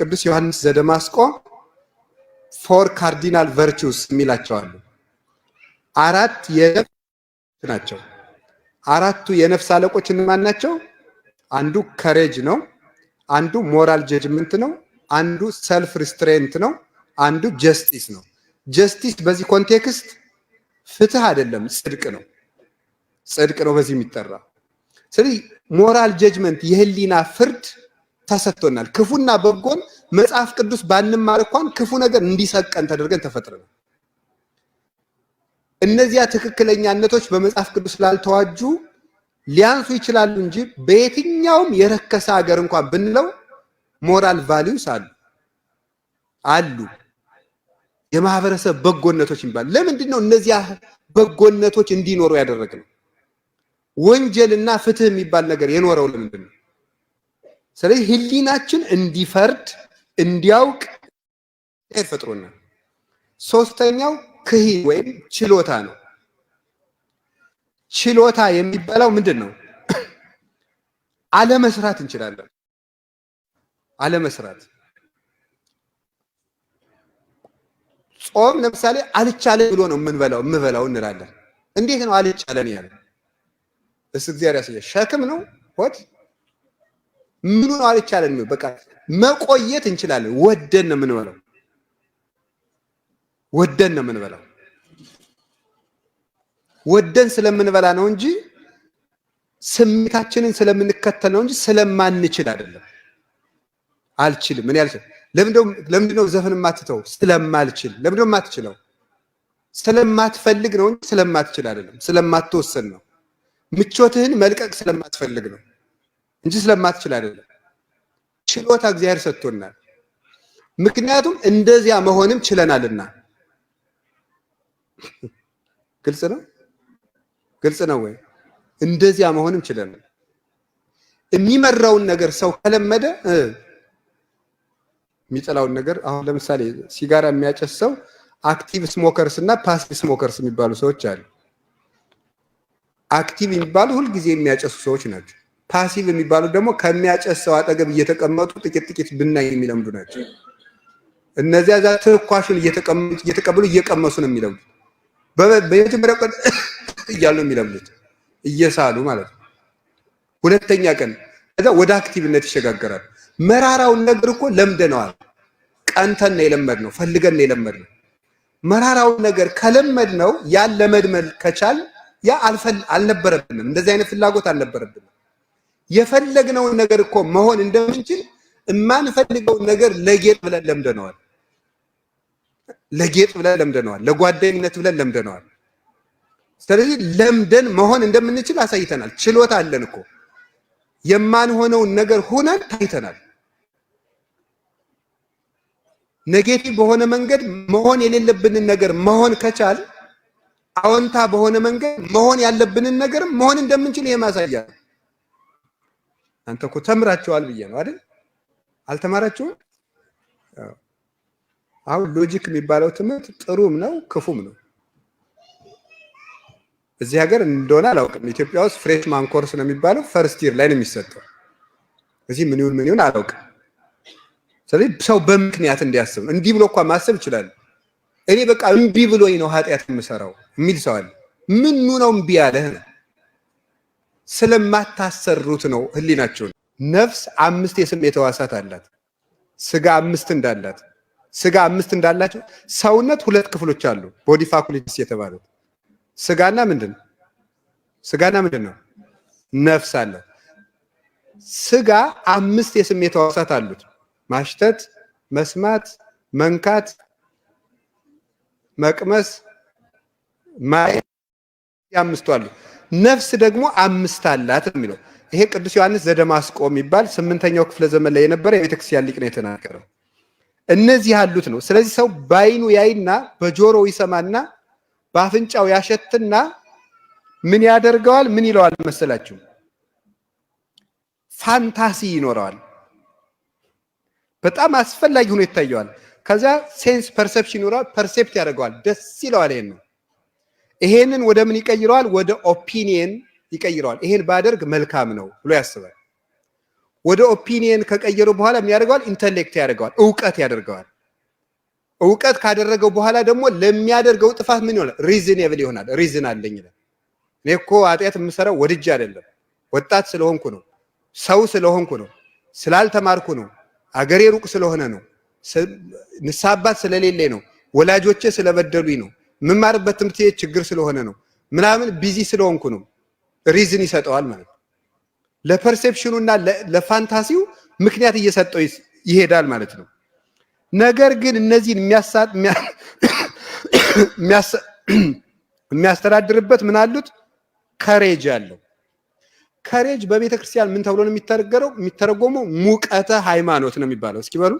ቅዱስ ዮሐንስ ዘደማስቆ ፎር ካርዲናል ቨርቹስ የሚላቸው አሉ። አራት የነፍስ ናቸው። አራቱ የነፍስ አለቆች እነማን ናቸው? አንዱ ከሬጅ ነው፣ አንዱ ሞራል ጀጅመንት ነው፣ አንዱ ሰልፍ ሪስትሬንት ነው፣ አንዱ ጀስቲስ ነው። ጀስቲስ በዚህ ኮንቴክስት ፍትህ አይደለም፣ ጽድቅ ነው። ጽድቅ ነው በዚህ የሚጠራ። ስለዚህ ሞራል ጀጅመንት የህሊና ፍርድ ተሰጥቶናል። ክፉና በጎን መጽሐፍ ቅዱስ ባንማር እንኳን ክፉ ነገር እንዲሰቀን ተደርገን ተፈጥረናል። እነዚያ ትክክለኛነቶች በመጽሐፍ ቅዱስ ላልተዋጁ ሊያንሱ ይችላሉ እንጂ በየትኛውም የረከሰ ሀገር እንኳን ብንለው ሞራል ቫልዩስ አሉ። የማህበረሰብ በጎነቶች ይባል። ለምንድን ነው እነዚያ በጎነቶች እንዲኖሩ ያደረግነው? ወንጀልና ፍትህ የሚባል ነገር የኖረው ለምንድን ነው? ስለዚህ ህሊናችን እንዲፈርድ እንዲያውቅ ፈጥሮናል። ሶስተኛው ክሂል ወይም ችሎታ ነው። ችሎታ የሚባለው ምንድን ነው? አለመስራት እንችላለን። አለመስራት ጾም ለምሳሌ አልቻለን ብሎ ነው የምበላው እንላለን። እንዴት ነው አልቻለን ያለ? እግዚአብሔር ያሳየ ሸክም ነው ሆድ ምኑ ነው አልቻለን ነው። በቃ መቆየት እንችላለን። ወደን ነው የምንበላው። ወደን ነው የምንበላው። ወደን ስለምንበላ ነው እንጂ ስሜታችንን ስለምንከተል ነው እንጂ ስለማንችል አይደለም። አልችልም ምን ያልችል ለምንድነው ዘፈን የማትተው? ስለማልችል። ለምንድነው የማትችለው? ስለማትፈልግ ነው እንጂ ስለማትችል አይደለም። ስለማትወሰን ነው። ምቾትህን መልቀቅ ስለማትፈልግ ነው እንጂ ስለማትችል አይደለም። ችሎታ እግዚአብሔር ሰጥቶናል። ምክንያቱም እንደዚያ መሆንም ችለናልና። ግልጽ ነው? ግልጽ ነው ወይ? እንደዚያ መሆንም ችለናል። የሚመራውን ነገር ሰው ከለመደ የሚጠላውን ነገር አሁን ለምሳሌ ሲጋራ የሚያጨስ ሰው አክቲቭ ስሞከርስ እና ፓሲቭ ስሞከርስ የሚባሉ ሰዎች አሉ። አክቲቭ የሚባሉ ሁልጊዜ የሚያጨሱ ሰዎች ናቸው። ፓሲቭ የሚባሉ ደግሞ ከሚያጨስ ሰው አጠገብ እየተቀመጡ ጥቂት ጥቂት ብናኝ የሚለምዱ ናቸው። እነዚያ ዛ ትኳሹን እየተቀበሉ እየቀመሱ ነው የሚለምዱት። በመጀመሪያው ቀን እያሉ ነው የሚለምዱት፣ እየሳሉ ማለት ነው። ሁለተኛ ቀን ከዛ ወደ አክቲቭነት ይሸጋገራል። መራራውን ነገር እኮ ለምደነዋል። ቀንተን ነው የለመድነው፣ ፈልገን ነው የለመድነው። መራራውን ነገር ከለመድነው ያን ለመድመል ከቻል ያ አልነበረብንም። እንደዚህ አይነት ፍላጎት አልነበረብንም። የፈለግነውን ነገር እኮ መሆን እንደምንችል የማንፈልገውን ነገር ለጌጥ ብለን ለምደነዋል። ለጌጥ ብለን ለምደነዋል። ለጓደኝነት ብለን ለምደነዋል። ስለዚህ ለምደን መሆን እንደምንችል አሳይተናል። ችሎታ አለን እኮ የማንሆነውን ነገር ሆነን ታይተናል። ኔጌቲቭ በሆነ መንገድ መሆን የሌለብንን ነገር መሆን ከቻል አዎንታ በሆነ መንገድ መሆን ያለብንን ነገር መሆን እንደምንችል ይሄ ማሳያ ነው። አንተ እኮ ተምራችኋል ብዬ ነው አይደል? አልተማራችሁም? አሁን ሎጂክ የሚባለው ትምህርት ጥሩም ነው ክፉም ነው። እዚህ ሀገር እንደሆነ አላውቅም። ኢትዮጵያ ውስጥ ፍሬሽማን ኮርስ ነው የሚባለው፣ ፈርስት ይር ላይ ነው የሚሰጠው። እዚህ ምን ይሁን አላውቅም። ስለዚህ ሰው በምክንያት እንዲያስብ ነው። እንዲህ ብሎ እንኳን ማሰብ ይችላል። እኔ በቃ እምቢ ብሎኝ ነው ኃጢአት የምሰራው የሚል ሰው አለ። ምኑ ነው እምቢ ያለህ? ስለማታሰሩት ነው ህሊናቸውን። ነፍስ 5 የስሜት ሕዋሳት አላት። ስጋ 5 እንዳላት፣ ስጋ 5 እንዳላቸው ሰውነት 2 ክፍሎች አሉ፣ ቦዲ ፋኩሊቲስ የተባሉት ስጋና ምንድን ነው? ነፍስ አለ። ስጋ 5 የስሜት ሕዋሳት አሉት። ማሽተት፣ መስማት፣ መንካት፣ መቅመስ፣ ማየት፣ 5 አሉ። ነፍስ ደግሞ 5 አላት የሚለው ይሄ ቅዱስ ዮሐንስ ዘደማስቆ የሚባል 8ኛው ክፍለ ዘመን ላይ የነበረ የቤተክርስቲያን ሊቅ ነው የተናገረው። እነዚህ ያሉት ነው። ስለዚህ ሰው በአይኑ ያይና በጆሮው ይሰማና በአፍንጫው ያሸትና ምን ያደርገዋል? ምን ይለዋል መሰላችሁ? ፋንታሲ ይኖረዋል። በጣም አስፈላጊ ሆኖ ይታየዋል። ከዛ ሴንስ ፐርሰፕሽን ይኖረዋል። ፐርሴፕት ያደርገዋል። ደስ ይለዋል። ይሄንን ወደ ምን ይቀይረዋል? ወደ ኦፒኒየን ይቀይረዋል። ይሄን ባደርግ መልካም ነው ብሎ ያስባል። ወደ ኦፒኒየን ከቀየረው በኋላ ምን ያደርገዋል? ኢንተሌክት ያደርገዋል፣ ዕውቀት ያደርገዋል። ዕውቀት ካደረገው በኋላ ደግሞ ለሚያደርገው ጥፋት ምን ይሆናል? ሪዝኔብል ይሆናል። ሪዝን አለኝ ይላል። እኔ እኮ ኃጢአት የምሰራው ወድጄ አይደለም፣ ወጣት ስለሆንኩ ነው፣ ሰው ስለሆንኩ ነው፣ ስላልተማርኩ ነው፣ አገሬ ሩቅ ስለሆነ ነው፣ ንስሐ አባት ስለሌለኝ ነው፣ ወላጆቼ ስለበደሉኝ ነው፣ የምማርበት ትምህርት ቤት ችግር ስለሆነ ነው፣ ምናምን ቢዚ ስለሆንኩ ነው። ሪዝን ይሰጠዋል ማለት ነው። ለፐርሴፕሽኑና ለፋንታሲው ምክንያት እየሰጠው ይሄዳል ማለት ነው። ነገር ግን እነዚህን የሚያስተዳድርበት ምን አሉት? ከሬጅ አለው። ከሬጅ በቤተ ክርስቲያን ምን ተብሎ ነው የሚተረጎመው? ሙቀተ ሃይማኖት ነው የሚባለው። እስኪ በሉ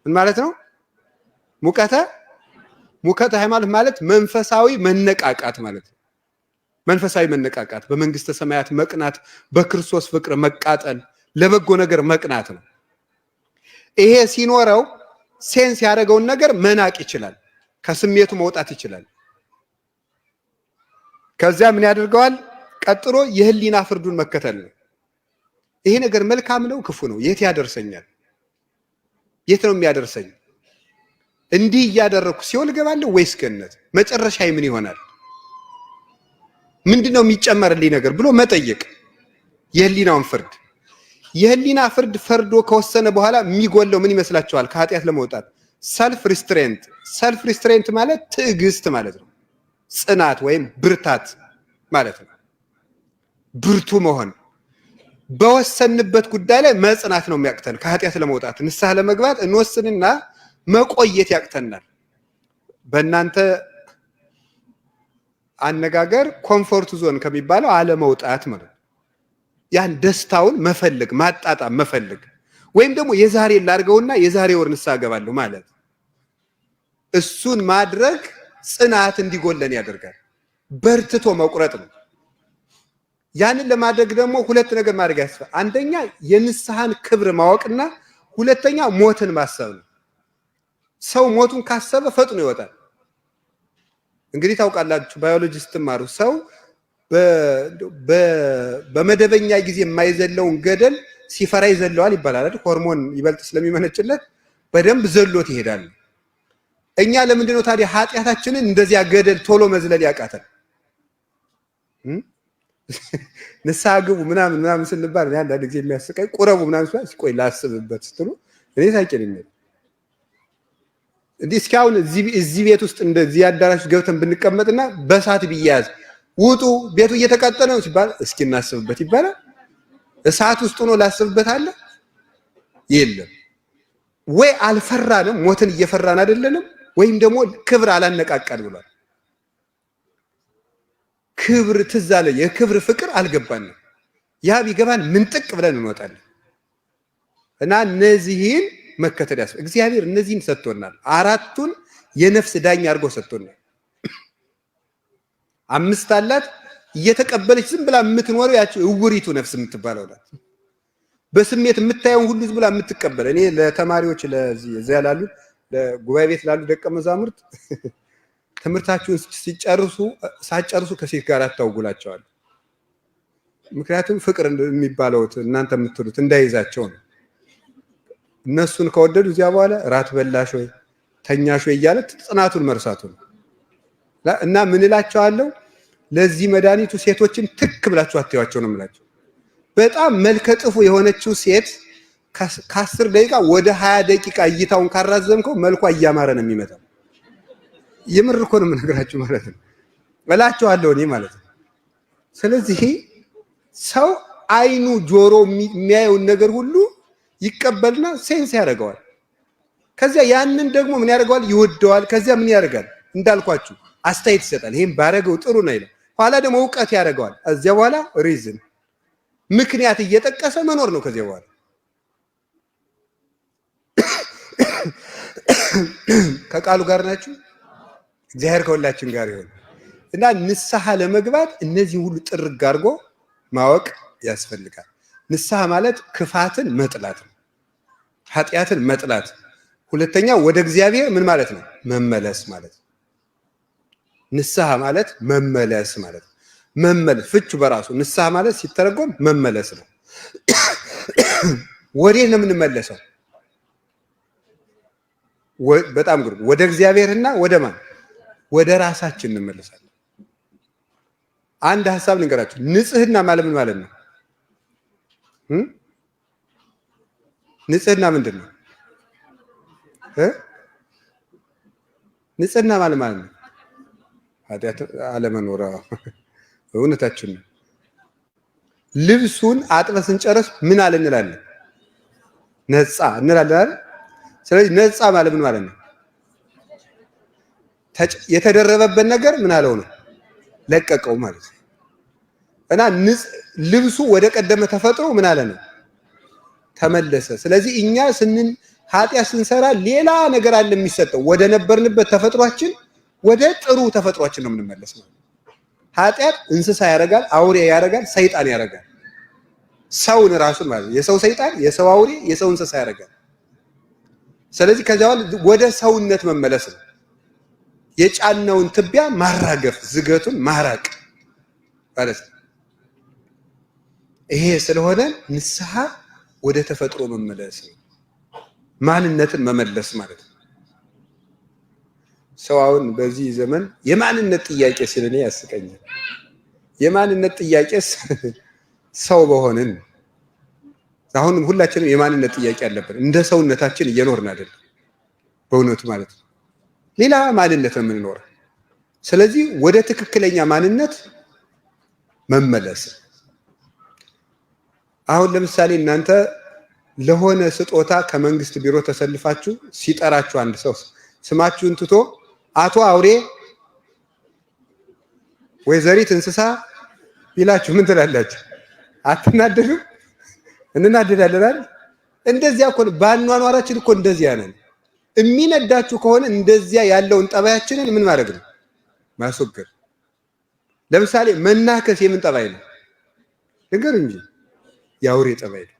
ምን ማለት ነው? ሙቀተ ሃይማኖት ማለት መንፈሳዊ መነቃቃት ማለት ነው። መንፈሳዊ መነቃቃት፣ በመንግስተ ሰማያት መቅናት፣ በክርስቶስ ፍቅር መቃጠል፣ ለበጎ ነገር መቅናት ነው። ይሄ ሲኖረው ሴንስ ያደረገውን ነገር መናቅ ይችላል፣ ከስሜቱ መውጣት ይችላል። ከዚያ ምን ያደርገዋል? ቀጥሎ የህሊና ፍርዱን መከተል ነው። ይሄ ነገር መልካም ነው ክፉ ነው? የት ያደርሰኛል? የት ነው የሚያደርሰኝ? እንዲህ እያደረኩ ሲኦል እገባለሁ ወይስ ገነት? መጨረሻዬ ምን ይሆናል? ምንድነው የሚጨመርልኝ ነገር ብሎ መጠየቅ፣ የህሊናውን ፍርድ። የህሊና ፍርድ ፈርዶ ከወሰነ በኋላ የሚጎለው ምን ይመስላችኋል? ከኃጢአት ለመውጣት ሰልፍ ሪስትሬንት ማለት ትዕግስት ማለት ነው። ጽናት ወይም ብርታት ማለት ነው። ብርቱ መሆን፣ በወሰንበት ጉዳይ ላይ መጽናት ነው የሚያቅተን። ከኃጢአት ለመውጣት ንስሐ ለመግባት እንወስንና መቆየት ያቅተናል። በእናንተ አነጋገር ኮምፎርት ዞን ከሚባለው አለመውጣት ማለት ነው። ያን ደስታውን መፈለግ፣ ማጣጣም መፈለግ፣ ወይም ደግሞ የዛሬ ላድርገውና የዛሬ ወር ንስሐ እገባለሁ ማለት እሱን ማድረግ ጽናት እንዲጎለን ያደርጋል። በርትቶ መቁረጥ ነው። ያንን ለማድረግ ደግሞ ሁለት ነገር ማድረግ ያስፈልጋል። አንደኛ የንስሐን ክብር ማወቅና ሁለተኛ ሞትን ማሰብ ነው። ሰው ሞቱን ካሰበ ፈጥኖ ይወጣል። እንግዲህ ታውቃላችሁ፣ ባዮሎጂ ስትማሩ ሰው በመደበኛ ጊዜ የማይዘለውን ገደል ሲፈራ ይዘለዋል ይባላል አይደል? ሆርሞን ይበልጥ ስለሚመነጭለት በደንብ ዘሎት ይሄዳል። እኛ ለምንድን ነው ታዲያ ኃጢአታችንን እንደዚያ ገደል ቶሎ መዝለል ያቃተን? ንስሐ ግቡ ምናምን ስንባል አንዳንድ ጊዜ የሚያስቀኝ ቁረቡ ምናምን ሲቆይ ላስብበት ስትሉ እኔ ሳይቀር እንዲህ እስካሁን እዚህ ቤት ውስጥ እንደዚህ አዳራሽ ገብተን ብንቀመጥና በእሳት ቢያያዝ ውጡ ቤቱ እየተቃጠለ ነው ሲባል እስኪ እናስብበት ይባላል። እሳት ውስጥ ሆኖ ላስብበት አለ የለም ወይ? አልፈራንም፣ ሞትን እየፈራን አይደለንም፣ ወይም ደግሞ ክብር አላነቃቃል ብሏል። ክብር ትዝ አለ፣ የክብር ፍቅር አልገባንም። ያ ቢገባን ምንጥቅ ብለን እንወጣለን። እና እነዚህን መከተል ያስፈልጋል። እግዚአብሔር እነዚህን ሰጥቶናል። አራቱን የነፍስ ዳኛ አድርጎ ሰጥቶናል። አምስት አላት። እየተቀበለች ዝም ብላ የምትኖረው ያቺ እውሪቱ ነፍስ የምትባለው ናት። በስሜት የምታየውን ሁሉ ዝም ብላ የምትቀበል። እኔ ለተማሪዎች ለዚያ ላሉ ለጉባኤ ቤት ላሉ ደቀ መዛሙርት ትምህርታችሁን ሳጨርሱ ከሴት ጋር አታውጉላቸዋል። ምክንያቱም ፍቅር የሚባለው እናንተ የምትሉት እንዳይዛቸው ነው። እነሱን ከወደዱ እዚያ በኋላ ራት በላሽ ወይ ተኛሽ ወይ እያለ ጽናቱን መርሳቱ ነው። እና ምን እላቸዋለሁ? ለዚህ መድኃኒቱ ሴቶችን ትክ ብላችሁ አትዩዋቸው ነው የምላቸው። በጣም መልከ ጥፉ የሆነችው ሴት ከ10 ደቂቃ ወደ 20 ደቂቃ እይታውን ካራዘምከው መልኳ እያማረ ነው የሚመጣው። የምር እኮ ነው የምነግራችሁ ማለት ነው እላቸዋለሁ እኔ ማለት ነው። ስለዚህ ሰው አይኑ ጆሮ የሚያየውን ነገር ሁሉ ይቀበልና ሴንስ ያደርገዋል። ከዚያ ያንን ደግሞ ምን ያደርገዋል? ይወደዋል። ከዚያ ምን ያደርጋል? እንዳልኳችሁ አስተያየት ይሰጣል። ይሄን ባረገው ጥሩ ነው ይላል። ኋላ ደግሞ እውቀት ያደርገዋል። እዚያ በኋላ ሪዝን ምክንያት እየጠቀሰ መኖር ነው። ከዚያ በኋላ ከቃሉ ጋር ናችሁ። እግዚአብሔር ከሁላችን ጋር ይሁን እና ንስሐ ለመግባት እነዚህ ሁሉ ጥርግ አድርጎ ማወቅ ያስፈልጋል። ንስሐ ማለት ክፋትን መጥላት ነው፣ ኃጢአትን መጥላት። ሁለተኛ ወደ እግዚአብሔር ምን ማለት ነው? መመለስ ማለት ነው። ንስሐ ማለት መመለስ ማለት ነው። መመለስ ፍቹ በራሱ ንስሐ ማለት ሲተረጎም መመለስ ነው። ወዴት ነው የምንመለሰው? በጣም ግሩም። ወደ እግዚአብሔርና ወደ ማን? ወደ ራሳችን እንመለሳለን። አንድ ሐሳብ ልንገራችሁ። ንጽህና ማለት ምን ማለት ነው? ንጽህና ምንድን ነው? ንጽህና ማለት ነው ኃጢአት አለመኖር። እውነታችን ነው። ልብሱን አጥበን ስንጨርስ ምን አለ እንላለን? ነጻ እንላለን። ስለዚህ ነጻ ማለት ምን ማለት ነው? የተደረበበት ነገር ምን አለው ነው? ለቀቀው ማለት ነው። እና ልብሱ ወደ ቀደመ ተፈጥሮ ምን አለ ነው? ተመለሰ። ስለዚህ እኛ ኃጢአት ስንሰራ ሌላ ነገር አለ የሚሰጠው። ወደ ነበርንበት ተፈጥሯችን፣ ወደ ጥሩ ተፈጥሯችን ነው የምንመለሰው። ኃጢአት እንስሳ ያደርጋል፣ አውሬ ያደርጋል፣ ሰይጣን ያደርጋል። ሰውን ራሱን ማለት ነው። የሰው ሰይጣን፣ የሰው አውሬ፣ የሰው እንስሳ ያደርጋል። ስለዚህ ከዚያ ወደ ሰውነት መመለስ ነው። የጫነውን ትቢያ ማራገፍ፣ ዝገቱን ማራቅ ማለት ነው። ይሄ ስለሆነ ንስሐ ወደ ተፈጥሮ መመለስ ነው። ማንነትን መመለስ ማለት ነው። ሰው አሁን በዚህ ዘመን የማንነት ጥያቄ ሲል እኔ ያስቀኛል። የማንነት ጥያቄስ ሰው በሆንን አሁን ሁላችንም የማንነት ጥያቄ አለብን። እንደ ሰውነታችን እየኖርን አይደለም በእውነቱ ማለት ነው። ሌላ ማንነት ነው የምንኖረው። ስለዚህ ወደ ትክክለኛ ማንነት መመለስ። አሁን ለምሳሌ እናንተ ለሆነ ስጦታ ከመንግስት ቢሮ ተሰልፋችሁ ሲጠራችሁ አንድ ሰው ስማችሁን ትቶ አቶ አውሬ ወይዘሪት እንስሳ ቢላችሁ ምን ትላላችሁ? አትናደዱም? እንናደዳለን አይደል? እንደዚያ እኮ ባኗኗራችን እኮ እንደዚያ ነን። የሚነዳችሁ ከሆነ እንደዚያ ያለውን ጠባያችንን ምን ማድረግ ነው? ማስወገድ። ለምሳሌ መናከስ የምን ጠባይ ነው? ነገር እንጂ የአውሬ ጠባይ ነው።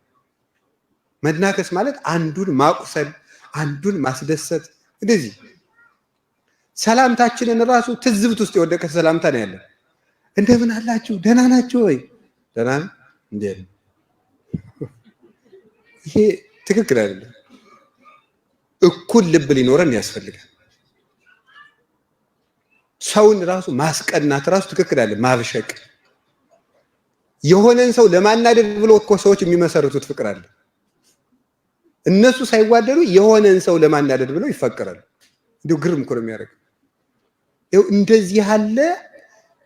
መናከስ ማለት አንዱን ማቁሰል፣ አንዱን ማስደሰት። እንደዚህ ሰላምታችንን ራሱ ትዝብት ውስጥ የወደቀ ሰላምታ ነው ያለን። እንደምን አላችሁ? ደህና ናችሁ ወይ? ደህና ነው እንዴ? ይሄ ትክክል አይደለም። እኩል ልብ ሊኖረን ያስፈልጋል። ሰውን ራሱ ማስቀናት ራሱ ትክክል አይደለም። ማብሸቅ፣ የሆነን ሰው ለማናደድ ብሎ እኮ ሰዎች የሚመሰርቱት ፍቅር አለ። እነሱ ሳይዋደዱ የሆነን ሰው ለማናደድ ብለው ይፈቀራሉ። እንዲሁ ግርም እኮ ነው የሚያደርገው። ይኸው እንደዚህ ያለ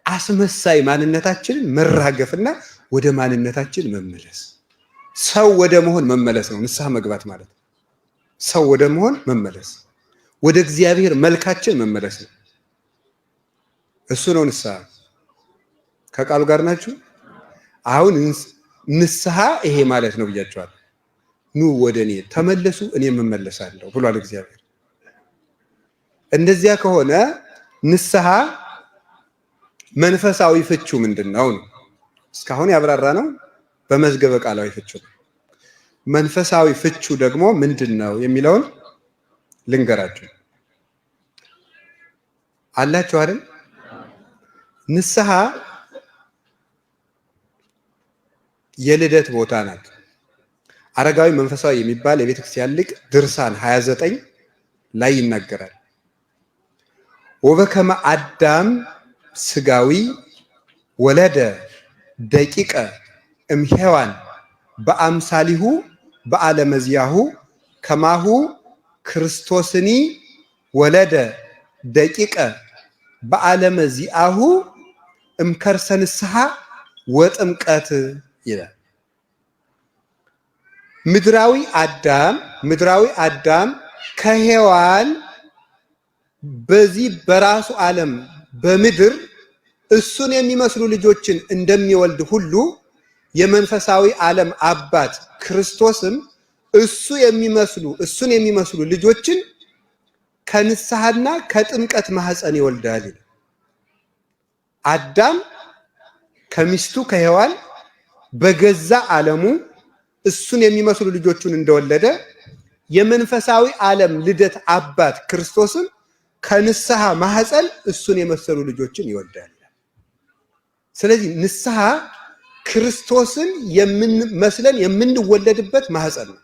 አስመሳይ ማንነታችንን መራገፍና ወደ ማንነታችን መመለስ፣ ሰው ወደ መሆን መመለስ ነው ንስሐ መግባት ማለት። ሰው ወደ መሆን መመለስ፣ ወደ እግዚአብሔር መልካችን መመለስ ነው። እሱ ነው ንስሐ። ከቃሉ ጋር ናችሁ? አሁን ንስሐ ይሄ ማለት ነው ብያቸዋለሁ። ኑ ወደ እኔ ተመለሱ እኔም እመለሳለሁ ብሏል እግዚአብሔር። እንደዚያ ከሆነ ንስሐ መንፈሳዊ ፍቹ ምንድነው ነው? እስካሁን ያብራራ ነው በመዝገበ ቃላዊ ፍቹ ነው። መንፈሳዊ ፍቹ ደግሞ ምንድነው የሚለውን ልንገራችሁ። አላችሁ አይደል? ንስሐ የልደት ቦታ ናት። አረጋዊ መንፈሳዊ የሚባል የቤተ ክርስቲያን ሊቅ ድርሳን 29 ላይ ይናገራል። ወበከመ አዳም ስጋዊ ወለደ ደቂቀ እምሔዋን በአምሳሊሁ በአለመዚያሁ ከማሁ ክርስቶስኒ ወለደ ደቂቀ በአለመዚያሁ እምከርሰ ንስሐ ወጥምቀት ይላል። ምድራዊ አዳም ከሔዋን በዚህ በራሱ ዓለም በምድር እሱን የሚመስሉ ልጆችን እንደሚወልድ ሁሉ የመንፈሳዊ ዓለም አባት ክርስቶስም እሱን የሚመስሉ ልጆችን ከንስሐና ከጥምቀት ማህፀን ይወልዳል። አዳም ከሚስቱ ከሔዋን በገዛ ዓለሙ እሱን የሚመስሉ ልጆቹን እንደወለደ የመንፈሳዊ ዓለም ልደት አባት ክርስቶስም ከንስሐ ማህፀን እሱን የመሰሉ ልጆችን ይወልዳል። ስለዚህ ንስሐ ክርስቶስን የምንመስለን የምንወለድበት ማህፀን ነው።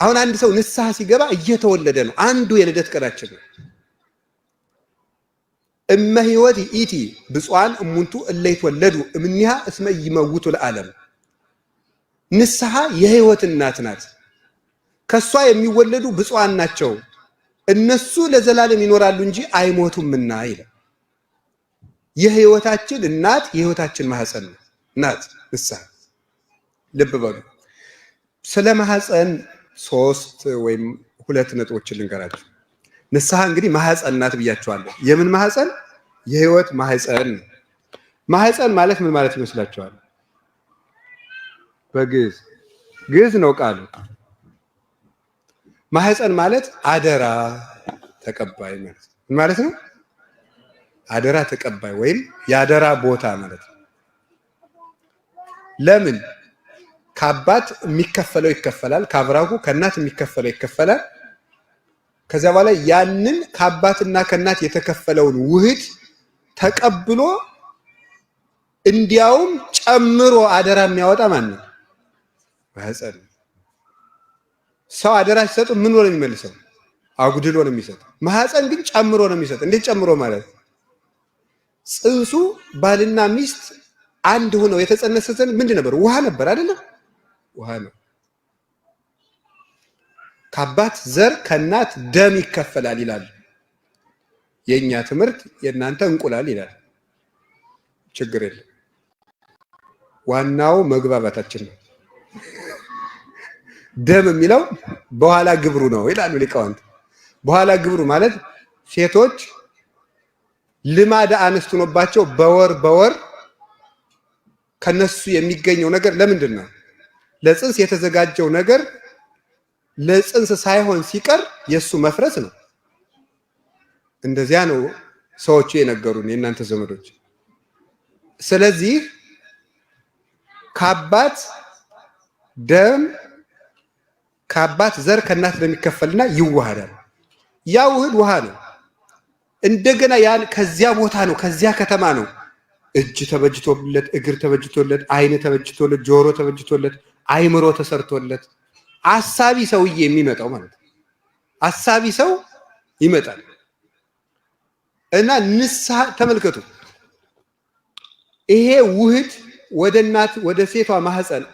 አሁን አንድ ሰው ንስሐ ሲገባ እየተወለደ ነው። አንዱ የልደት ቀናችን ነው። እመ ሕይወት ይእቲ ብፁዓን እሙንቱ እለ ይትወለዱ እምኔሃ እስመ ይመውቱ ለዓለም። ንስሐ የሕይወት እናት ናት። ከሷ የሚወለዱ ብፁዓን ናቸው፣ እነሱ ለዘላለም ይኖራሉ እንጂ አይሞቱምና ይላል። የሕይወታችን እናት የሕይወታችን ማህፀን ናት ንስሐ። ልብ በሉ። ስለ ማህፀን 3 ወይም 2 ነጥቦችን ልንገራችሁ። ንስሐ እንግዲህ ማህፀን ናት ብያችኋለሁ። የምን ማህፀን? የሕይወት ማህፀን። ማህፀን ማለት ምን ማለት ይመስላችኋል? በግዕዝ ነው ቃሉ። ማህፀን ማለት አደራ ተቀባይ ማለት ነው። ምን ማለት ነው? አደራ ተቀባይ ወይም የአደራ ቦታ ማለት ነው። ለምን? ከአባት የሚከፈለው ይከፈላል፣ ከአብራኩ ከእናት የሚከፈለው ይከፈላል። ከዚያ በኋላ ያንን ከአባትና ከእናት የተከፈለውን ውህድ ተቀብሎ እንዲያውም ጨምሮ አደራ የሚያወጣ ማን ነው? ማህፀን። ሰው አደራ ሲሰጥ ምን ነው የሚመልሰው? አጉድሎ ነው የሚሰጥ። ማህፀን ግን ጨምሮ ነው የሚሰጥ። እንዴት ጨምሮ ማለት? ጽንሱ ባልና ሚስት አንድ ሆነው የተጸነሰን ምንድን ነበር? ውሃ ነበር አይደለም? ውሃ ነው። ከአባት ዘር ከእናት ደም ይከፈላል ይላል። የኛ ትምህርት የእናንተ እንቁላል ይላል። ችግር የለም። ዋናው መግባባታችን ነው። ደም የሚለው በኋላ ግብሩ ነው ይላሉ ሊቃውንት። በኋላ ግብሩ ማለት ሴቶች ልማደ አንስት ሆኖባቸው በወር ከነሱ የሚገኘው ነገር ለምንድን ነው? ለጽንስ የተዘጋጀው ነገር ለጽንስ ሳይሆን ሲቀር የሱ መፍረስ ነው። እንደዚያ ነው ሰዎቹ የነገሩን የእናንተ ዘመዶች። ስለዚህ ከአባት ደም ከአባት ዘር ከእናት እንደሚከፈልና ይዋሃዳል። ያ ውህድ ውሃ ነው። እንደገና ያን ከዚያ ቦታ ነው፣ ከዚያ ከተማ ነው እጅ ተበጅቶለት፣ እግር ተበጅቶለት፣ አይን ተበጅቶለት፣ ጆሮ ተበጅቶለት፣ አይምሮ ተሰርቶለት አሳቢ ሰውዬ የሚመጣው ማለት ነው። አሳቢ ሰው ይመጣል እና ንስሐ ተመልከቱ። ይሄ ውህድ ወደ እናት ወደ ሴቷ ማህፀን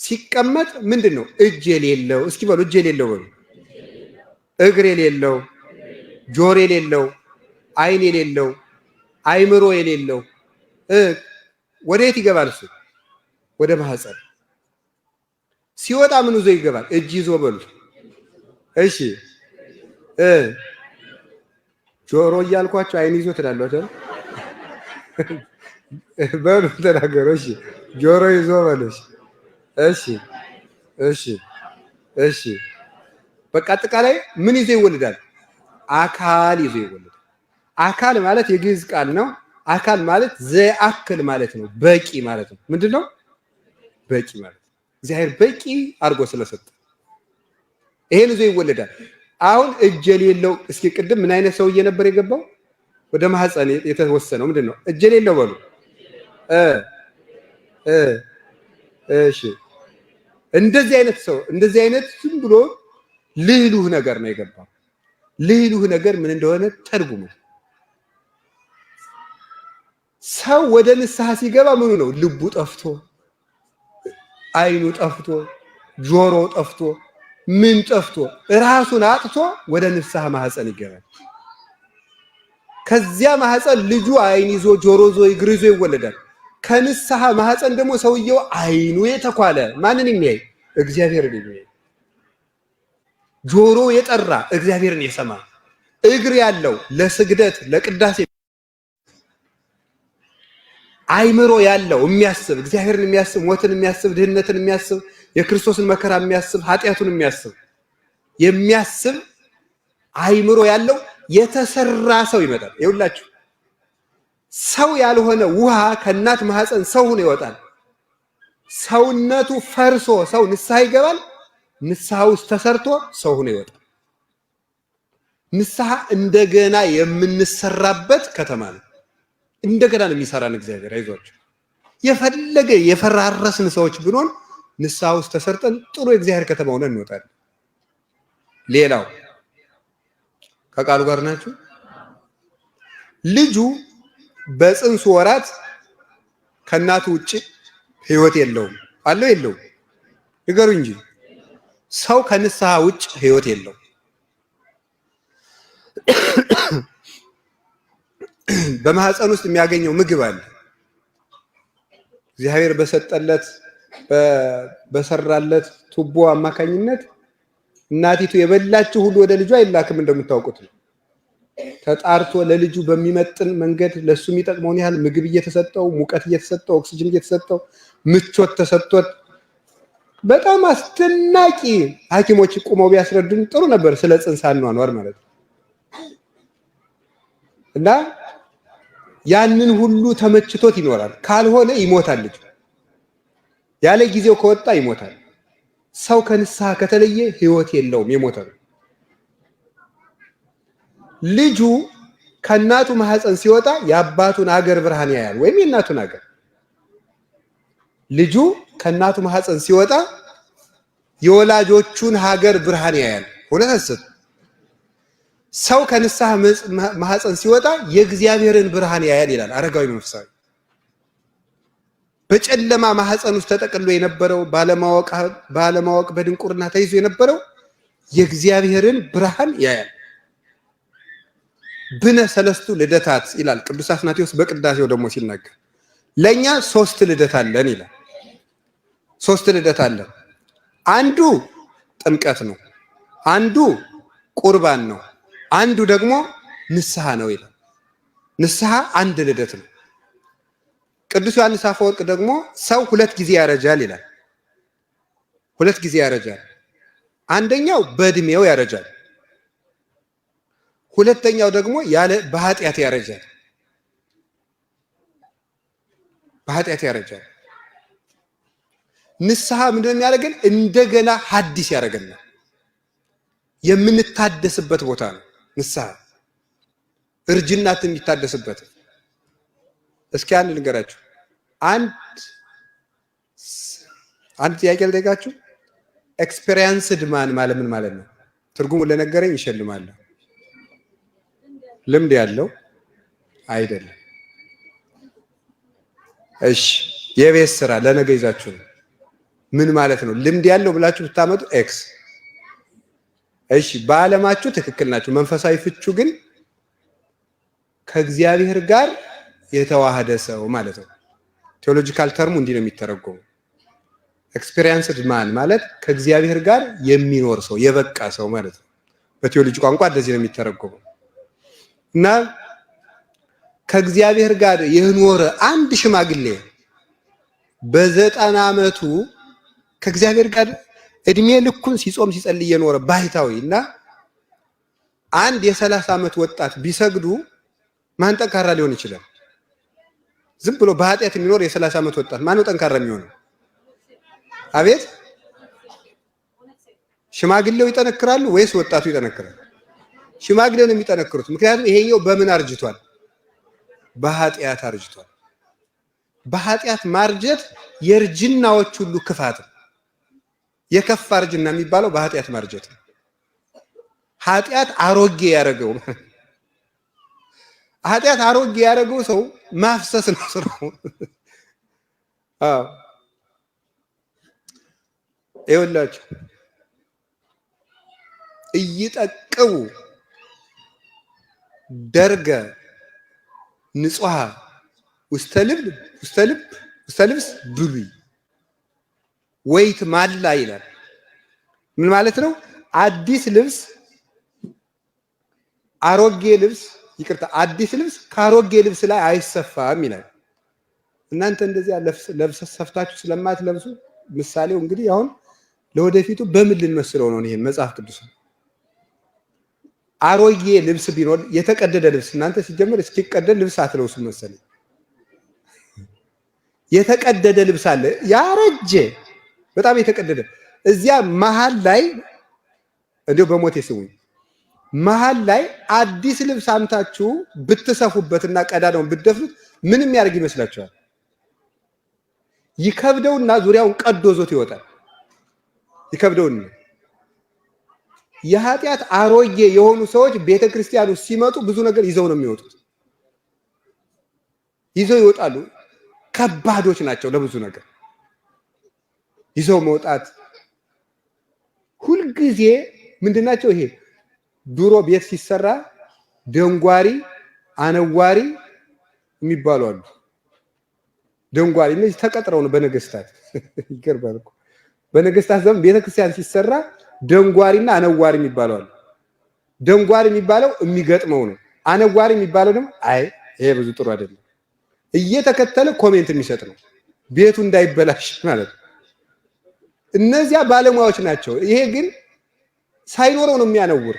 ሲቀመጥ ምንድን ነው? እጅ የሌለው እስኪ በሉ፣ እጅ የሌለው በሉ፣ እግር የሌለው፣ ጆሮ የሌለው፣ አይን የሌለው፣ አይምሮ የሌለው ወደ የት ይገባል? እሱ ወደ ማህፀን ሲወጣ ምን ይዞ ይገባል? እጅ ይዞ በሉ። እሺ ጆሮ እያልኳቸው አይን ይዞ ትላላችሁ በሉ ተናገሩ። እሺ ጆሮ ይዞ በሉ። እሺ በቃ አጠቃላይ ምን ይዞ ይወለዳል? አካል ይዞ ይወለዳል። አካል ማለት የግዕዝ ቃል ነው። አካል ማለት ዘአክል ማለት ነው። በቂ ማለት ነው። ምንድን ነው በቂ ማለት? እግዚአብሔር በቂ አድርጎ ስለሰጠ ይሄን ይዞ ይወለዳል። አሁን እጅ የሌለው እስኪ ቅድም ምን አይነት ሰውዬ ነበር የገባው ወደ ማህፀን የተወሰነው? ምንድን ነው? እጅ የሌለው በሉ። እሺ እንደዚህ አይነት ሰው እንደዚህ አይነት ዝም ብሎ ልህሉህ ነገር ነው የገባው። ልህሉህ ነገር ምን እንደሆነ ተርጉሙ። ሰው ወደ ንስሐ ሲገባ ምኑ ነው? ልቡ ጠፍቶ፣ አይኑ ጠፍቶ፣ ጆሮ ጠፍቶ፣ ምን ጠፍቶ ራሱን አጥቶ ወደ ንስሐ ማህፀን ይገባል። ከዚያ ማህፀን ልጁ አይን ይዞ ጆሮ ይዞ እግር ይዞ ይወለዳል። ከንስሐ ማህፀን ደግሞ ሰውየው አይኑ የተኳለ ማንን የሚያይ? እግዚአብሔርን የሚያይ፣ ጆሮ የጠራ እግዚአብሔርን የሰማ፣ እግር ያለው ለስግደት ለቅዳሴ፣ አይምሮ ያለው የሚያስብ እግዚአብሔርን የሚያስብ፣ ሞትን የሚያስብ፣ ድህነትን የሚያስብ፣ የክርስቶስን መከራ የሚያስብ፣ ኃጢአቱን የሚያስብ አይምሮ ያለው የተሰራ ሰው ይመጣል። ይኸውላችሁ ሰው ያልሆነ ውሃ ከእናት ማህፀን ሰው ሆኖ ይወጣል። ሰውነቱ ፈርሶ ሰው ንስሐ ይገባል። ንስሐ ውስጥ ተሰርቶ ሰው ሆኖ ይወጣል። ንስሐ እንደገና የምንሰራበት ከተማ ነው። እንደገና ነው የሚሰራን እግዚአብሔር። አይዟችሁ የፈለገ የፈራረስን ሰዎች ብንሆን ንስሐ ውስጥ ተሰርጠን ጥሩ የእግዚአብሔር ከተማ ሆነን እንወጣለን። ሌላው ከቃሉ ጋር ናችሁ። ልጁ በጽንሱ ወራት ከእናቱ ውጭ ህይወት የለውም። አለው የለውም? ንገሩ እንጂ። ሰው ከንስሐ ውጭ ህይወት የለውም። በማህፀን ውስጥ የሚያገኘው ምግብ አለ። እግዚአብሔር በሰጠለት በሰራለት ቱቦ አማካኝነት እናቲቱ የበላችው ሁሉ ወደ ልጁ አይላክም። እንደምታውቁት ነው። ተጣርቶ ለልጁ በሚመጥን መንገድ ለሱ የሚጠቅመውን ያህል ምግብ እየተሰጠው፣ ሙቀት እየተሰጠው፣ ኦክሲጅን እየተሰጠው፣ ምቾት ተሰጥቶት በጣም አስደናቂ ሐኪሞች ቁመው ቢያስረዱን ጥሩ ነበር ስለ ጽንስ አኗኗር ማለት ነው። እና ያንን ሁሉ ተመችቶት ይኖራል። ካልሆነ ይሞታል። ልጁ ያለ ጊዜው ከወጣ ይሞታል። ሰው ከንስሐ ከተለየ ህይወት የለውም፣ የሞተ ነው። ልጁ ከእናቱ ማህፀን ሲወጣ የአባቱን ሀገር ብርሃን ያያል፣ ወይም የእናቱን ሀገር። ልጁ ከእናቱ ማህፀን ሲወጣ የወላጆቹን ሀገር ብርሃን ያያል። እውነት አስብ። ሰው ከንስሐ ማህፀን ሲወጣ የእግዚአብሔርን ብርሃን ያያል ይላል አረጋዊ መንፈሳዊ። በጨለማ ማህፀን ውስጥ ተጠቅሎ የነበረው ባለማወቅ በድንቁርና ተይዞ የነበረው የእግዚአብሔርን ብርሃን ያያል። ብነ ሰለስቱ ልደታት ይላል ቅዱስ አትናቴዎስ በቅዳሴው ደግሞ ሲናገር፣ ለኛ 3 ልደት አለን ይላል። 3 ልደት አለን። አንዱ ጥምቀት ነው፣ አንዱ ቁርባን ነው፣ አንዱ ደግሞ ንስሐ ነው ይላል። ንስሐ አንድ ልደት ነው። ቅዱስ ዮሐንስ አፈወርቅ ደግሞ ሰው 2 ጊዜ ያረጃል ይላል። 2 ጊዜ ያረጃል። አንደኛው በእድሜው ያረጃል፣ ሁለተኛው ደግሞ ያለ በኃጢአት ያረጃል። በኃጢአት ያረጃል። ንስሐ ምንድነው የሚያደርገን? እንደገና ሐዲስ ያደርገናል። የምንታደስበት ቦታ ነው ንስሐ። እርጅናት የሚታደስበት። እስኪ አንድ ልንገራችሁ። አንድ ጥያቄ ልጠይቃችሁ። ኤክስፔሪየንስድ ማን ማለት ምን ማለት ነው? ትርጉሙን ለነገረኝ ይሸልማለሁ። ልምድ ያለው አይደለም። እሺ፣ የቤት ስራ ለነገ ይዛችሁ ነው። ምን ማለት ነው? ልምድ ያለው ብላችሁ ብታመጡ ኤክስ። እሺ፣ በዓለማችሁ ትክክል ናችሁ። መንፈሳዊ ፍቹ ግን ከእግዚአብሔር ጋር የተዋሃደ ሰው ማለት ነው። ቴዎሎጂካል ተርሙ እንዲህ ነው የሚተረጎመው። ኤክስፔሪየንስድ ማን ማለት ከእግዚአብሔር ጋር የሚኖር ሰው፣ የበቃ ሰው ማለት ነው። በቴዎሎጂ ቋንቋ እንደዚህ ነው የሚተረጎመው። እና ከእግዚአብሔር ጋር የኖረ አንድ ሽማግሌ በ90 ዓመቱ ከእግዚአብሔር ጋር እድሜ ልኩን ሲጾም ሲጸልይ የኖረ ባሕታዊ እና አንድ የ30 ዓመት ወጣት ቢሰግዱ ማን ጠንካራ ሊሆን ይችላል? ዝም ብሎ በኃጢአት የሚኖር የ30 ዓመት ወጣት ማን ነው ጠንካራ የሚሆነው? አቤት፣ ሽማግሌው ይጠነክራሉ ወይስ ወጣቱ ይጠነክራል? ሽማግሌው ነው የሚጠነክሩት። ምክንያቱም ይሄኛው በምን አርጅቷል? በኃጢአት አርጅቷል። በኃጢአት ማርጀት የእርጅናዎች ሁሉ ክፋት ነው። የከፋ እርጅና የሚባለው በኃጢአት ማርጀት ነው። ኃጢአት አሮጌ ያደረገው ኃጢአት አሮጌ ያደረገው ሰው ማፍሰስ ነው ስራው። ይኸውላችሁ እይጠቅቡ ደርገ ንጹሃ ውስተ ልብስ ብሉይ ወይት ማላ ይላል። ምን ማለት ነው? አዲስ ልብስ አሮጌ ልብስ አዲስ ልብስ ከአሮጌ ልብስ ላይ አይሰፋም ይላል። እናንተ እንደዚህ ለብሰ ሰፍታችሁ ስለማትለብሱ ምሳሌው እንግዲህ አሁን ለወደፊቱ በምን ልንመስለው ነው? ይሄን መጽሐፍ ቅዱስ አሮጌ ልብስ ቢኖር የተቀደደ ልብስ እናንተ ሲጀምር እስኪቀደድ ልብስ አትለብሱም መሰለኝ። የተቀደደ ልብስ አለ፣ ያረጀ በጣም የተቀደደ። እዚያ መሃል ላይ እንደው በሞቴ ስሙኝ፣ መሃል ላይ አዲስ ልብስ አምታችሁ ብትሰፉበትና ቀዳዳውን ብትደፍኑት ምንም ያደርግ ይመስላችኋል? ይከብደውና ዙሪያውን ቀዶ ዞት ይወጣል። ይከብደውና የኃጢአት አሮጌ የሆኑ ሰዎች ቤተክርስቲያኑ ሲመጡ ብዙ ነገር ይዘው ነው የሚወጡት። ይዘው ይወጣሉ። ከባዶች ናቸው ለብዙ ነገር ይዘው መውጣት። ሁልጊዜ ምንድናቸው? ይሄ ድሮ ቤት ሲሰራ ደንጓሪ፣ አነዋሪ የሚባሉ አሉ። ደንጓሪ እነዚህ ተቀጥረው ነው በነገስታት ይገርባል እኮ በነገስታት ዘመን ቤተክርስቲያን ሲሰራ ደንጓሪና አነዋሪ የሚባሉ አሉ። ደንጓሪ የሚባለው የሚገጥመው ነው። አነዋሪ የሚባለው ደግሞ አይ ይሄ ብዙ ጥሩ አይደለም እየተከተለ ኮሜንት የሚሰጥ ነው፣ ቤቱ እንዳይበላሽ ማለት ነው። እነዚያ ባለሙያዎች ናቸው። ይሄ ግን ሳይኖረው ነው የሚያነውር።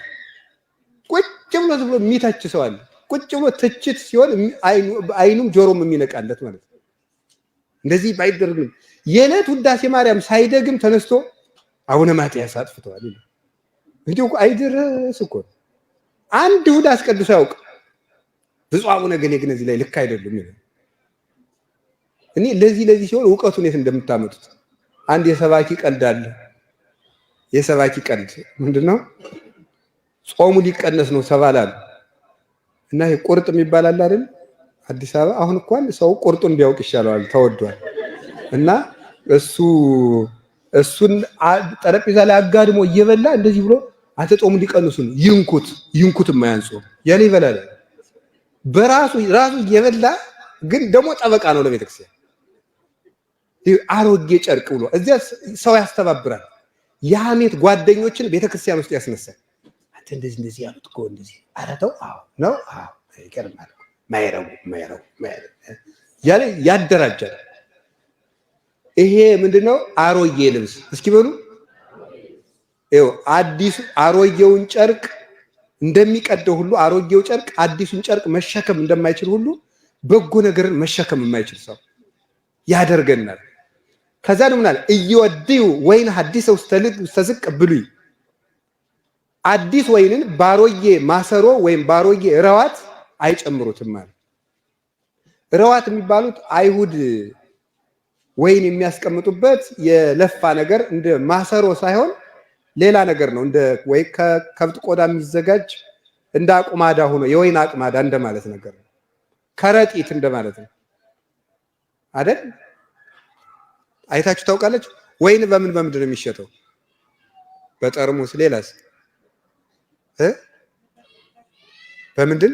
ቁጭ ብሎ ዝም ብሎ የሚተች ሰው አለ። ቁጭ ብሎ ትችት ሲሆን አይኑም ጆሮም የሚነቃለት ማለት ነው። እንደዚህ ባይደረግም የዕለት ውዳሴ ማርያም ሳይደግም ተነስቶ አቡነ ማትያስ አጥፍተዋል ይላል። እንዴ አይደረስ እኮ አንድ እሑድ አስቀድሶ ያውቅ ብፁዕ አቡነ ግን እዚህ ላይ ልክ አይደሉም ይላል። እኔ ለዚህ ሲሆን ዕውቀቱን የት እንደምታመጡት አንድ የሰባኪ ቀልድ አለ። የሰባኪ ቀልድ ምንድነው? ጾሙ ሊቀነስ ነው ተባላል እና ይሄ ቁርጥ የሚባል አለ አይደል? አዲስ አበባ አሁን እንኳን ሰው ቁርጡን ቢያውቅ ይሻለዋል፣ ተወዷል። እና እሱን ጠረጴዛ ላይ አጋድሞ እየበላ እንደዚህ ብሎ አተጾሙ ሊቀንሱ ነው ይንኩት የማያንጹ ያለ ይበላል። በራሱ እየበላ ግን ደግሞ ጠበቃ ነው ለቤተክርስቲያን። አሮጌ ጨርቅ ብሎ እዚያ ሰው ያስተባብራል። የሐሜት ጓደኞችን ቤተክርስቲያን ውስጥ ያስነሳል። አንተ እንደዚህ ያሉት እኮ እንደዚህ አረተው ነው ይቀርማል ማይረው ያለ ያደራጃል። ይሄ ምንድነው? አሮጌ ልብስ። እስኪ በሉ አዲሱ አሮጌውን ጨርቅ እንደሚቀደው ሁሉ አሮጌው ጨርቅ አዲሱን ጨርቅ መሸከም እንደማይችል ሁሉ በጎ ነገርን መሸከም የማይችል ሰው ያደርገናል። ከዛ ነው ምናል እየወዲው ወይን ሐዲስ ውስተዝቅ ብሉይ አዲስ ወይንን ባሮጌ ማሰሮ ወይም ባሮጌ ረዋት አይጨምሩትም ማለት። ረዋት የሚባሉት አይሁድ ወይን የሚያስቀምጡበት የለፋ ነገር እንደ ማሰሮ ሳይሆን ሌላ ነገር ነው። እንደ ወይ ከከብት ቆዳ የሚዘጋጅ እንደ አቁማዳ ሆኖ የወይን አቁማዳ እንደማለት ነገር ነው። ከረጢት እንደማለት ነው አይደል? አይታችሁ ታውቃለች? ወይን በምንድን ነው የሚሸጠው? በጠርሙስ። ሌላስ በምንድን?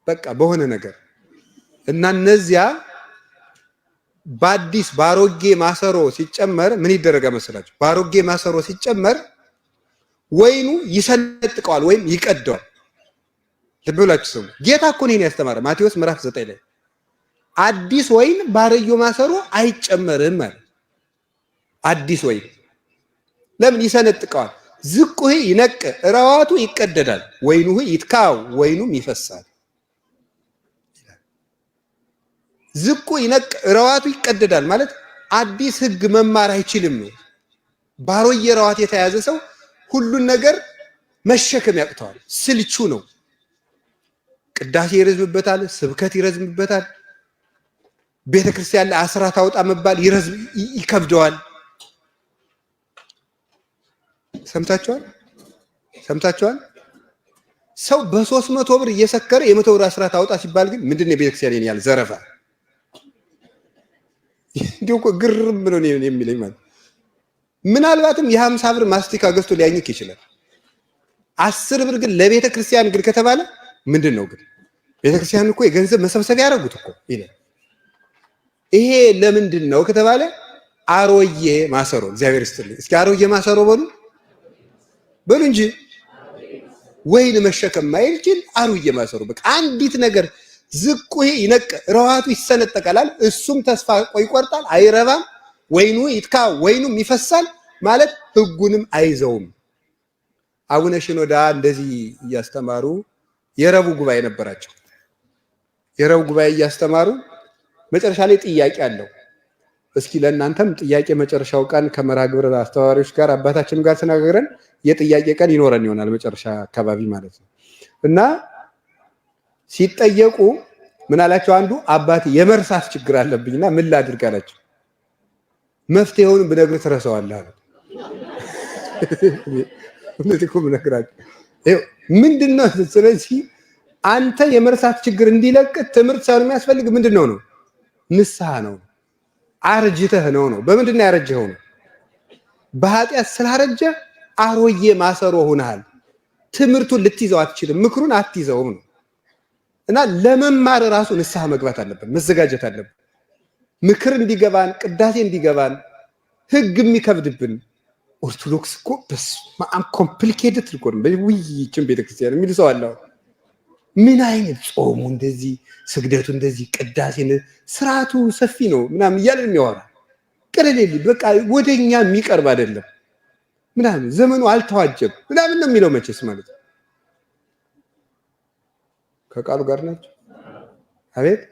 በቃ በሆነ ነገር እና እነዚያ በአዲስ ባሮጌ ማሰሮ ሲጨመር ምን ይደረጋል መሰላችሁ? ባሮጌ ማሰሮ ሲጨመር ወይኑ ይሰነጥቀዋል ወይም ይቀደዋል። ልብ ብላችሁ ስሙ። ጌታ እኮ ነው ያስተማረ ማቴዎስ ምዕራፍ 9 ላይ አዲስ ወይን ባሮጌ ማሰሮ አይጨመርም ማለት። አዲስ ወይን ለምን ይሰነጥቀዋል? ዝቁህ ይነቅ ረዋቱ ይቀደዳል፣ ወይኑህ ይትካው ወይኑም ይፈሳል። ዝቁ ይነቅ ረዋቱ ይቀደዳል ማለት አዲስ ሕግ መማር አይችልም ነው። ባሮጌ ረዋት የተያዘ ሰው ሁሉን ነገር መሸከም ያቅተዋል፣ ስልቹ ነው። ቅዳሴ ይረዝምበታል፣ ስብከት ይረዝምበታል፣ ቤተክርስቲያን ላይ አስራት አውጣ መባል ይከብደዋል። ሰምታችኋል? ሰው በ300 ብር እየሰከረ የ100 ብር አስራት አውጣ ሲባል ግን ምንድነው የቤተክርስቲያን ያል ዘረፋ? እንዲሁ እኮ ግርም ብሎ ነው የሚለኝ ማለት። ምናልባትም የ50 ብር ማስቲካ ገዝቶ ሊያኝክ ይችላል። 10 ብር ግን ለቤተ ክርስቲያን ግን ከተባለ ምንድነው ግን? ቤተ ክርስቲያን እኮ የገንዘብ መሰብሰቢያ ያደረጉት እኮ ይላል። ይሄ ለምንድን ነው ከተባለ አሮጌ ማሰሮ። እግዚአብሔር ይስጥልኝ። እስኪ አሮጌ ማሰሮ በሉ እንጂ ወይን መሸከም ማይችል አሮጌ ማሰሮ። በቃ አንዲት ነገር ዝቁ ይነቅ ረዋቱ ይሰነጠቃል፣ እሱም ተስፋ ይቆርጣል፣ አይረባም። ወይኑ ይትካ ወይኑም ይፈሳል ማለት ሕጉንም አይዘውም። አቡነ ሽኖዳ እንደዚህ እያስተማሩ የረቡዕ ጉባኤ ነበራቸው። የረቡዕ ጉባኤ እያስተማሩ መጨረሻ ላይ ጥያቄ አለው። እስኪ ለእናንተም ጥያቄ መጨረሻው ቀን ከመርሃ ግብር አስተዋሪዎች ጋር አባታችን ጋር ተነጋግረን የጥያቄ ቀን ይኖረን ይሆናል መጨረሻ አካባቢ ማለት ነው። እና ሲጠየቁ ምን አላቸው? አንዱ አባቴ የመርሳት ችግር አለብኝና ምን ላድርግ አላቸው። መፍትሄውን ብነግርህ ትረሳዋለህ አለ። እነዚህኩም ነግራቸው ምንድነው? ስለዚህ አንተ የመርሳት ችግር እንዲለቅ ትምህርት ሳይሆን የሚያስፈልግ ምንድነው ነው? ንስሐ ነው። አርጅተህ ነው። በምንድን ነው ያረጀኸው? ነው በኃጢአት ስላረጀ አሮዬ ማሰሮ ሆነሃል። ትምህርቱን ልትይዘው አትችልም፣ ምክሩን አትይዘውም ነው። እና ለመማር ራሱ ንስሐ መግባት አለብን፣ መዘጋጀት አለብን። ምክር እንዲገባን፣ ቅዳሴ እንዲገባን፣ ህግ የሚከብድብን ኦርቶዶክስ እኮ በስማም ኮምፕሊኬትድ እኮ ነው። በውይይችን ቤተክርስቲያን የሚል ሰው አለ። ምን አይነት ጾሙ እንደዚህ፣ ስግደቱ እንደዚህ፣ ቅዳሴ ስርዓቱ ሰፊ ነው ምናምን እያለን የሚያወራ ቅልል በቃ ወደኛ የሚቀርብ አይደለም ምናምን ዘመኑ አልተዋጀም ምናምን ነው የሚለው። መቼስ ማለት ከቃሉ ጋር ናቸው። አቤት